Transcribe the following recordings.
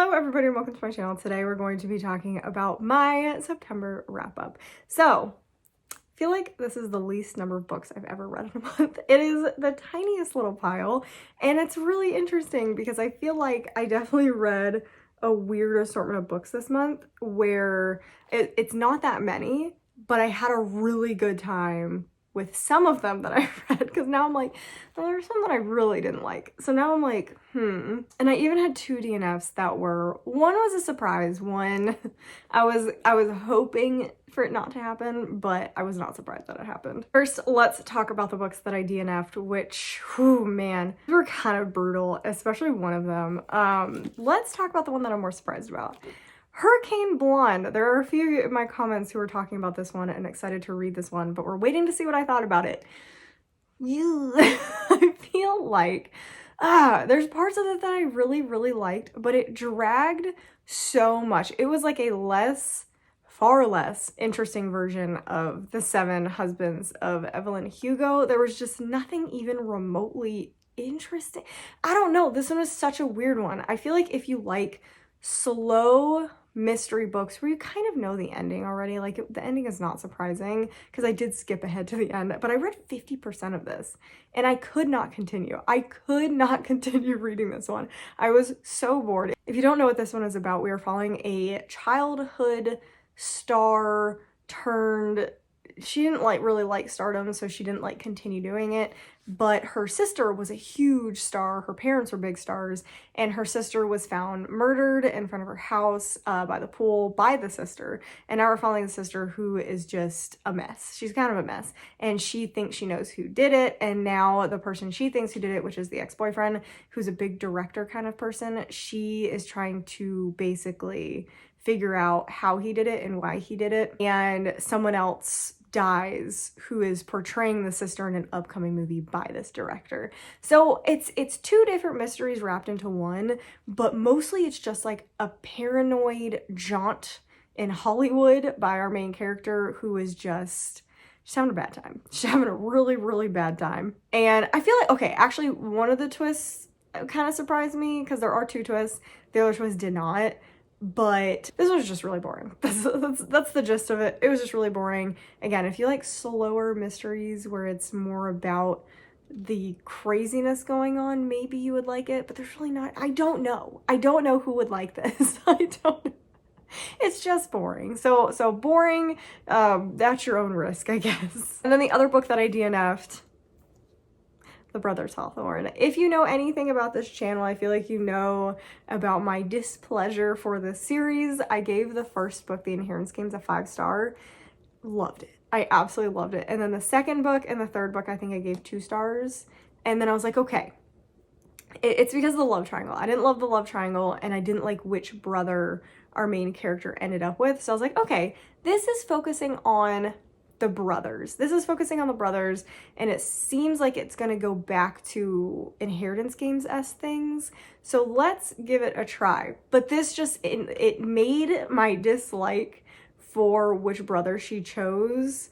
Hello everybody and welcome to my channel. Today we're going to be talking about my September wrap-up. So, I feel like this is the least number of books I've ever read in a month. It is the tiniest little pile, and it's really interesting because I feel like I definitely read a weird assortment of books this month where it's not that many, but I had a really good time with some of them that I read, because now I'm like, well, there were some that I really didn't like. So now I'm like, And I even had two DNFs that were, one was a surprise, one I was hoping for it not to happen, but I was not surprised that it happened. First, let's talk about the books that I DNF'd, which, whew, man, they were kind of brutal, especially one of them. Let's talk about the one that I'm more surprised about. Hurricane Blonde. There are a few in my comments who are talking about this one and excited to read this one, but we're waiting to see what I thought about it. I feel like there's parts of it that I really liked, but it dragged so much. It was like a far less interesting version of The Seven Husbands of Evelyn Hugo. There was just nothing even remotely interesting. I don't know. This one is such a weird one. I feel like if you like slow mystery books where you kind of know the ending already, like the ending is not surprising because I did skip ahead to the end, but I read 50% of this and I could not continue. I could not continue reading this one. I was so bored. If you don't know what this one is about, we are following a childhood star turned, she didn't really like stardom, so she didn't continue doing it, but her sister was a huge star. Her parents were big stars, and her sister was found murdered in front of her house by the pool by the sister. And now we're following the sister, who is just a mess. She's kind of a mess, and she thinks she knows who did it, and now the person she thinks who did it, which is the ex-boyfriend, who's a big director kind of person, she is trying to basically figure out how he did it and why he did it. And someone else dies who is portraying the sister in an upcoming movie by this director. So it's two different mysteries wrapped into one, but mostly it's just like a paranoid jaunt in Hollywood by our main character, who is just she's having a bad time. She's having a really bad time. And I feel like, okay, actually one of the twists kind of surprised me, because there are two twists. The other twist did not. But this was just really boring. That's the gist of it. It was just really boring. Again, if you like slower mysteries where it's more about the craziness going on, maybe you would like it, but there's really not. I don't know. I don't know who would like this. I don't know. It's just boring. So boring, that's your own risk, I guess. And then the other book that I DNF'd, The Brothers Hawthorne. If you know anything about this channel, I feel like you know about my displeasure for this series. I gave the first book, The Inheritance Games, a 5-star. Loved it. I absolutely loved it. And then the second book and the third book, I think I gave 2 stars. And then I was like, okay, it's because of the love triangle. I didn't love the love triangle, and I didn't like which brother our main character ended up with. So I was like, okay, this is focusing on the brothers. This is focusing on the brothers, and it seems like it's gonna go back to Inheritance Games-esque things. So let's give it a try. But this just, it made my dislike for which brother she chose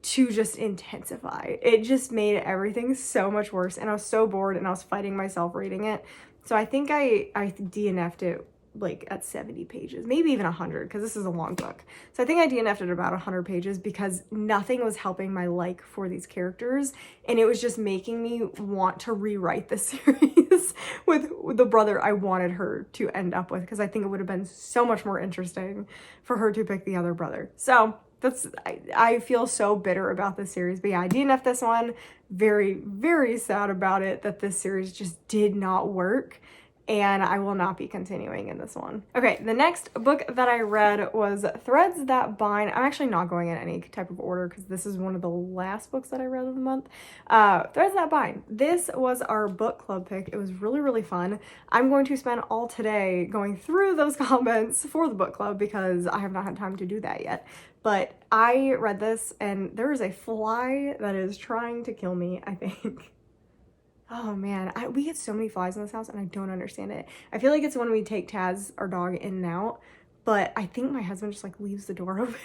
to just intensify. It just made everything so much worse, and I was so bored, and I was fighting myself reading it. So I think I DNF'd it like at 70 pages, maybe even 100, because this is a long book. So I think I DNF'd it about 100 pages because nothing was helping my like for these characters, and it was just making me want to rewrite the series with the brother I wanted her to end up with, because I think it would have been so much more interesting for her to pick the other brother. So I feel so bitter about this series. But yeah, I DNF'd this one. Very sad about it, that this series just did not work, and I will not be continuing in this one. Okay, the next book that I read was Threads That Bind. I'm actually not going in any type of order because this is one of the last books that I read of the month. Threads That Bind. This was our book club pick. It was really fun. I'm going to spend all today going through those comments for the book club because I have not had time to do that yet. But I read this, and there is a fly that is trying to kill me, I think. Oh man, we get so many flies in this house, and I don't understand it. I feel like it's when we take Taz, our dog, in and out, but I think my husband just leaves the door open.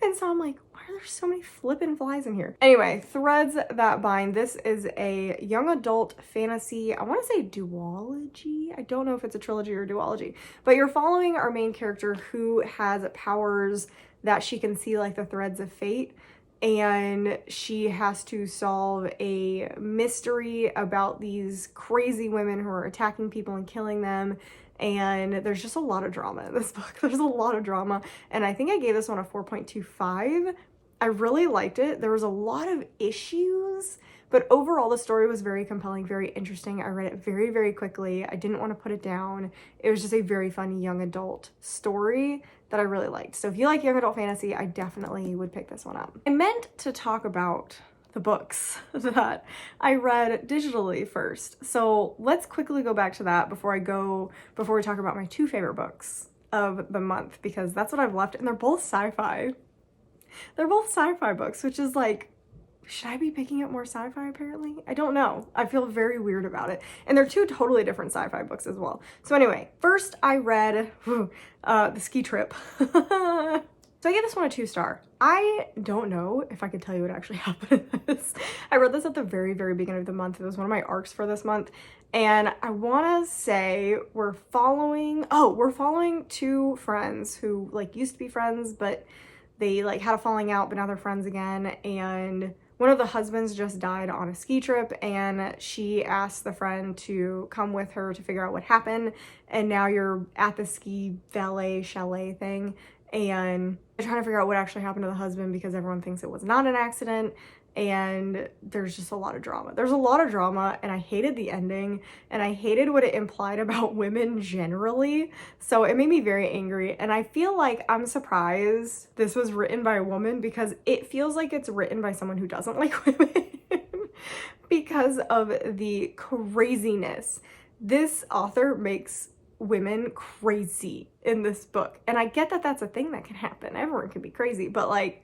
And so I'm like, why are there so many flippin' flies in here? Anyway, Threads That Bind. This is a young adult fantasy, I want to say duology. I don't know if it's a trilogy or duology, but you're following our main character who has powers that she can see like the threads of fate, and she has to solve a mystery about these crazy women who are attacking people and killing them. And there's just a lot of drama in this book. There's a lot of drama. And I think I gave this one a 4.25. I really liked it. There was a lot of issues, but overall the story was very compelling, very interesting. I read it very, very quickly. I didn't want to put it down. It was just a very fun young adult story that I really liked. So if you like young adult fantasy, I definitely would pick this one up. I meant to talk about the books that I read digitally first. So let's quickly go back to that before we talk about my two favorite books of the month, because that's what I've left, and they're both sci-fi. They're both sci-fi books, which is like, should I be picking up more sci-fi apparently? I don't know. I feel very weird about it. And they're two totally different sci-fi books as well. So anyway, first I read The Ski Trip. So I gave this one a 2-star. I don't know if I could tell you what actually happened in this. I read this at the very, very beginning of the month. It was one of my arcs for this month. And I want to say we're following two friends who like used to be friends, but they like had a falling out, but now they're friends again. And one of the husbands just died on a ski trip, and she asked the friend to come with her to figure out what happened. And now you're at the ski valet chalet thing, and they're trying to figure out what actually happened to the husband because everyone thinks it was not an accident. And there's just a lot of drama. There's a lot of drama, and I hated the ending, and I hated what it implied about women generally. So it made me very angry, and I feel like I'm surprised this was written by a woman, because it feels like it's written by someone who doesn't like women because of the craziness. This author makes women crazy in this book, and I get that that's a thing that can happen. Everyone can be crazy, but like,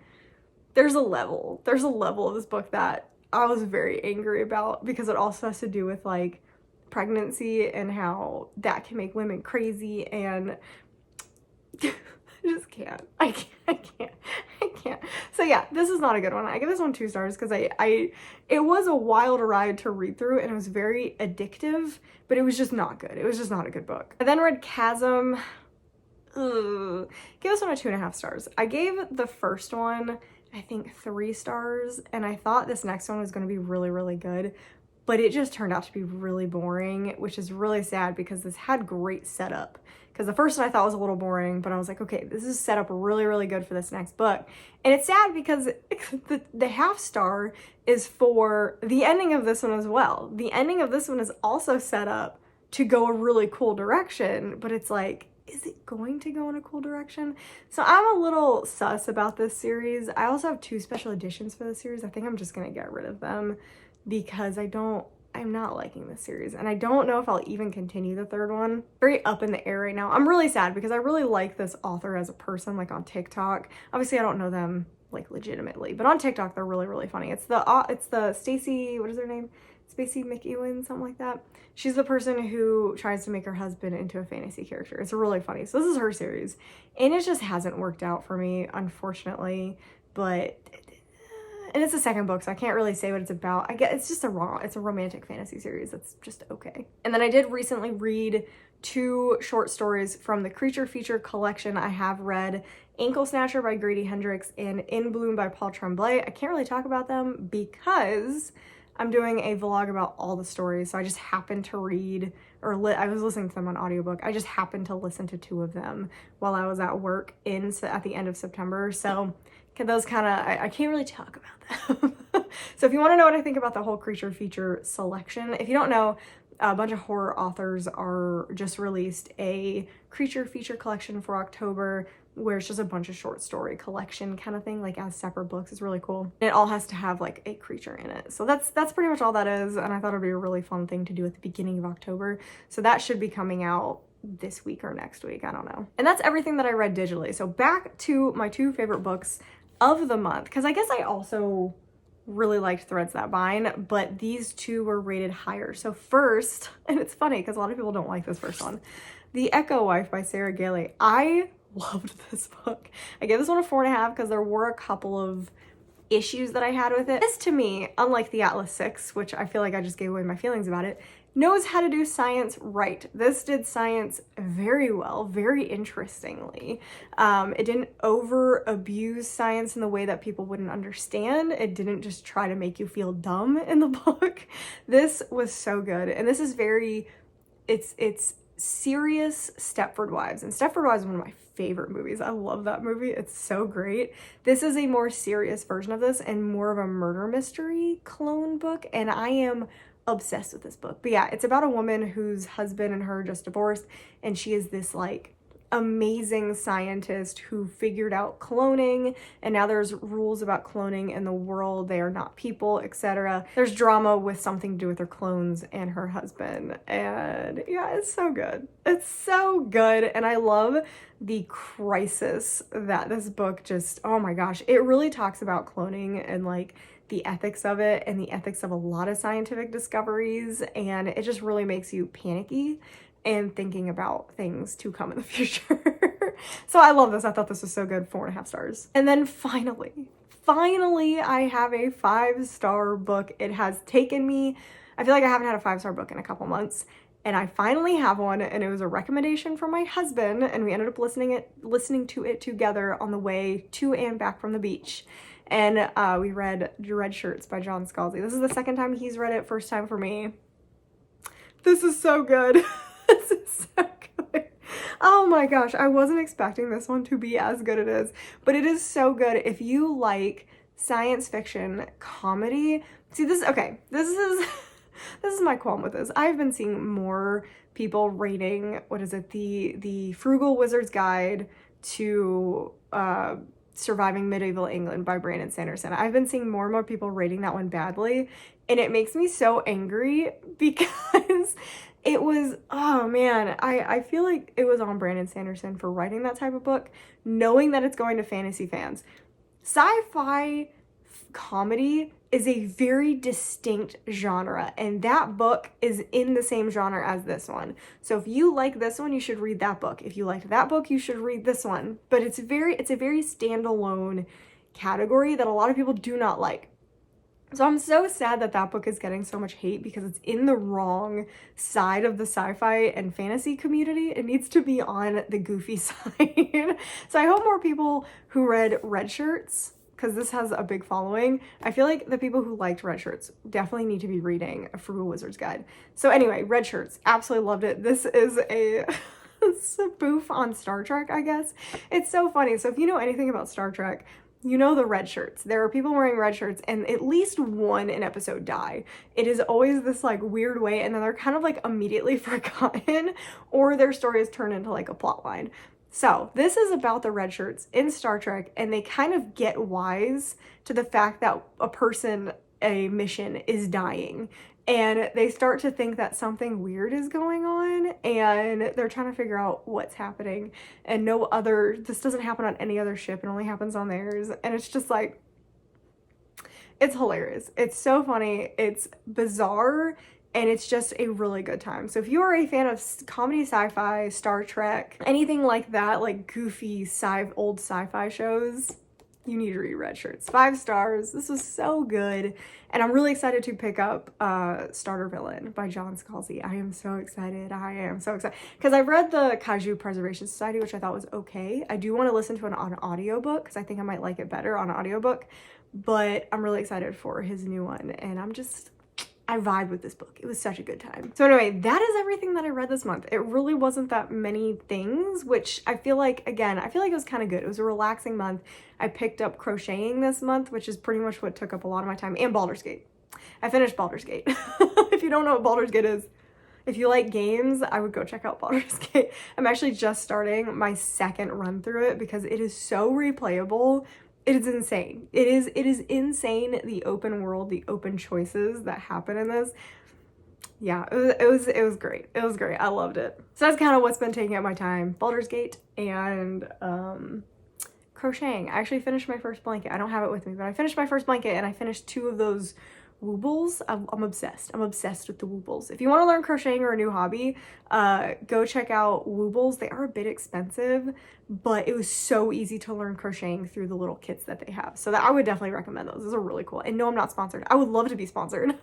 there's a level of this book that I was very angry about, because it also has to do with like pregnancy and how that can make women crazy, and I just can't. I can't. So yeah, this is not a good one. I give this one 2 stars because it was a wild ride to read through, and it was very addictive, but it was just not good. It was just not a good book. I then read Chasm. Ugh. Give this one a 2.5 stars. I gave the first one, I think, 3 stars, and I thought this next one was going to be really, really good, but it just turned out to be really boring, which is really sad because this had great setup. Because the first one I thought was a little boring, but I was like, okay, this is set up really, really good for this next book. And it's sad because the half star is for the ending of this one as well. The ending of this one is also set up to go a really cool direction, but it's like, is it going to go in a cool direction? So I'm a little sus about this series. I also have 2 special editions for this series. I think I'm just gonna get rid of them because I'm not liking this series, and I don't know if I'll even continue the 3rd one. Very up in the air right now. I'm really sad because I really like this author as a person, like on TikTok. Obviously I don't know them like legitimately, but on TikTok they're really, really funny. It's the Stacy, what is her name? Spacey McEwen, something like that. She's the person who tries to make her husband into a fantasy character. It's really funny. So this is her series, and it just hasn't worked out for me, unfortunately. But and it's the 2nd book, so I can't really say what it's about. I guess it's just it's a romantic fantasy series that's just okay. And then I did recently read 2 short stories from the Creature Feature collection. I have read Ankle Snatcher by Grady Hendrix and In Bloom by Paul Tremblay. I can't really talk about them because I'm doing a vlog about all the stories, so I just happened to read, I was listening to them on audiobook. I just happened to listen to 2 of them while I was at work at the end of September. So those kind of, I can't really talk about them. So if you want to know what I think about the whole Creature Feature selection, if you don't know, a bunch of horror authors are just released a Creature Feature collection for October, where it's just a bunch of short story collection kind of thing, like as separate books. It's really cool. And it all has to have like a creature in it. So that's pretty much all that is, and I thought it'd be a really fun thing to do at the beginning of October. So that should be coming out this week or next week, I don't know. And that's everything that I read digitally. So back to my 2 favorite books of the month, because I guess I also really liked Threads That Bind, but these 2 were rated higher. So first, and it's funny because a lot of people don't like this first one, The Echo Wife by Sarah Gailey. I loved this book. I gave this one a 4.5 because there were a couple of issues that I had with it. This, to me, unlike the Atlas 6, which I feel like I just gave away my feelings about it, knows how to do science right. This did science very well, very interestingly. It didn't over abuse science in the way that people wouldn't understand. It didn't just try to make you feel dumb in the book. This was so good. And this is very, it's serious Stepford Wives. And Stepford Wives is one of my favorite movies. I love that movie. It's so great. This is a more serious version of this and more of a murder mystery clone book. And I am obsessed with this book. But yeah, it's about a woman whose husband and her just divorced, and she is this like amazing scientist who figured out cloning, and now there's rules about cloning in the world. They are not people, etc. There's drama with something to do with her clones and her husband, and yeah, it's so good. It's so good, and I love the crisis that this book just, oh my gosh, it really talks about cloning and like the ethics of it and the ethics of a lot of scientific discoveries, and it just really makes you panicky and thinking about things to come in the future. So I love this. I thought this was so good. 4.5 stars. And then finally, I have a 5-star book. It has taken me, I feel like I haven't had a 5-star book in a couple months, and I finally have one, and it was a recommendation from my husband, and we ended up listening to it together on the way to and back from the beach. And we read Red Shirts by John Scalzi. This is the second time he's read it, first time for me. This is so good. This is so good. Oh my gosh, I wasn't expecting this one to be as good as it is, but it is so good. If you like science fiction comedy, see this, okay, this is my qualm with this. I've been seeing more people rating, what is it, the Frugal Wizard's Guide to Surviving Medieval England by Brandon Sanderson. I've been seeing more and more people rating that one badly, and it makes me so angry because it was, oh man, I feel like it was on Brandon Sanderson for writing that type of book, knowing that it's going to fantasy fans. Sci-fi comedy is a very distinct genre, and that book is in the same genre as this one. So if you like this one, you should read that book. If you liked that book, you should read this one. But it's a very standalone category that a lot of people do not like. So I'm so sad that that book is getting so much hate because it's in the wrong side of the sci-fi and fantasy community. It needs to be on the goofy side. So I hope more people who read Red Shirts, because this has a big following, I feel like the people who liked Red Shirts definitely need to be reading A Frugal Wizard's Guide. So anyway, Red Shirts, absolutely loved it. This is a spoof on Star Trek, I guess. It's so funny. So if you know anything about Star Trek, you know the red shirts. There are people wearing red shirts, and at least one an episode die. It is always this like weird way, and then they're kind of like immediately forgotten, or their story is turned into like a plot line. So this is about the red shirts in Star Trek, and they kind of get wise to the fact that a mission is dying, and they start to think that something weird is going on, and they're trying to figure out what's happening. And this doesn't happen on any other ship, it only happens on theirs, and it's just like, it's hilarious. It's so funny, it's bizarre, and it's just a really good time. So if you are a fan of comedy, sci-fi, Star Trek, anything like that, like goofy old sci-fi shows, you need to read Red Shirts. 5 stars. This was so good. And I'm really excited to pick up Starter Villain by John Scalzi. I am so excited. Because I read the Kaiju Preservation Society, which I thought was okay. I do want to listen to it on audiobook because I think I might like it better on audiobook. But I'm really excited for his new one. And I vibe with this book. It was such a good time. So anyway, that is everything that I read this month. It really wasn't that many things, which I feel like, again, it was kind of good. It was a relaxing month. I picked up crocheting this month, which is pretty much what took up a lot of my time, and Baldur's Gate. I finished Baldur's Gate. If you don't know what Baldur's Gate is, if you like games, I would go check out Baldur's Gate. I'm actually just starting my second run through it because it is so replayable. It is insane. It is insane, the open world, the open choices that happen in this. Yeah, it was great. It was great. I loved it. So that's kind of what's been taking up my time. Baldur's Gate and crocheting. I actually finished my first blanket. I don't have it with me, but I finished my first blanket, and I finished 2 of those Woobles. I'm obsessed. I'm obsessed with the Woobles. If you want to learn crocheting or a new hobby, go check out Woobles. They are a bit expensive, but it was so easy to learn crocheting through the little kits that they have. So that I would definitely recommend those. Those are really cool. And no, I'm not sponsored. I would love to be sponsored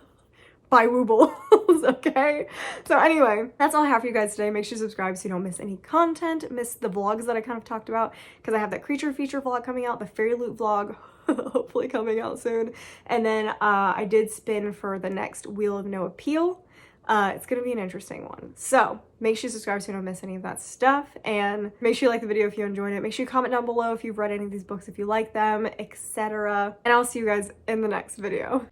by Woobles, okay? So anyway, that's all I have for you guys today. Make sure you subscribe so you don't miss any content, miss the vlogs that I kind of talked about, because I have that creature feature vlog coming out, the fairy loot vlog hopefully coming out soon. And then I did spin for the next Wheel of No Appeal. It's gonna be an interesting one. So make sure you subscribe so you don't miss any of that stuff, and make sure you like the video if you enjoyed it. Make sure you comment down below if you've read any of these books, if you like them, etc. And I'll see you guys in the next video.